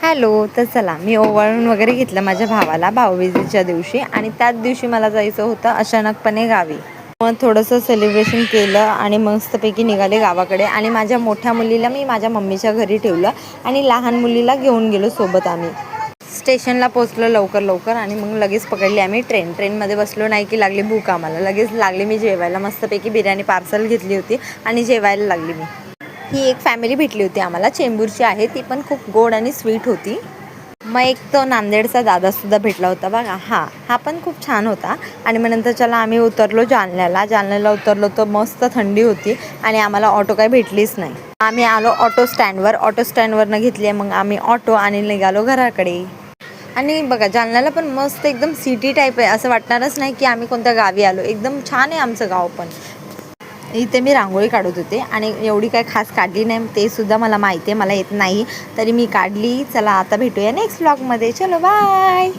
Hello. तर चला मी ओवाळून वगैरे घेतलं माझ्या भावाला भाऊबीजेच्या दिवशी आणि त्याच दिवशी मला जायचं होतं अचानकपणे गावी. मग थोडंसं सेलिब्रेशन केलं आणि मस्तपैकी निघाले गावाकडे आणि माझ्या मोठ्या मुलीला मी माझ्या मम्मीच्या घरी ठेवलं आणि लहान मुलीला घेऊन गेलो सोबत. आम्ही स्टेशनला पोचलो लवकर आणि मग लगेच पकडली आम्ही ट्रेनमध्ये बसलो नाही की लागली भूक आम्हाला. लगेच लागली मी जेवायला. मस्तपैकी बिर्याणी पार्सल घेतली होती आणि जेवायला लागली मी. ही एक फॅमिली भेटली होती आम्हाला, चेंबूरची आहे. ती पण खूप गोड आणि स्वीट होती. मग एक तो नांदेडचा दादासुद्धा भेटला होता बघा. हा पण खूप छान होता. आणि मग नंतर चला आम्ही उतरलो जालन्याला उतरलो. तर मस्त थंडी होती आणि आम्हाला ऑटो काही भेटलीच नाही. आम्ही आलो ऑटो स्टँडवरनं घेतली मग आम्ही ऑटो आणि निघालो घराकडे. आणि बघा जालन्याला पण मस्त एकदम सिटी टाईप आहे, असं वाटणारच नाही की आम्ही कोणत्या गावी आलो. एकदम छान आहे आमचं गाव. पण इथे मी रांगोळी काढत होते आणि एवढी काही खास काढली नाही, ते सुद्धा मला माहिती आहे मला येत नाही, तरी मी काढली. चला आता भेटूया नेक्स्ट व्लॉगमध्ये. चलो बाय.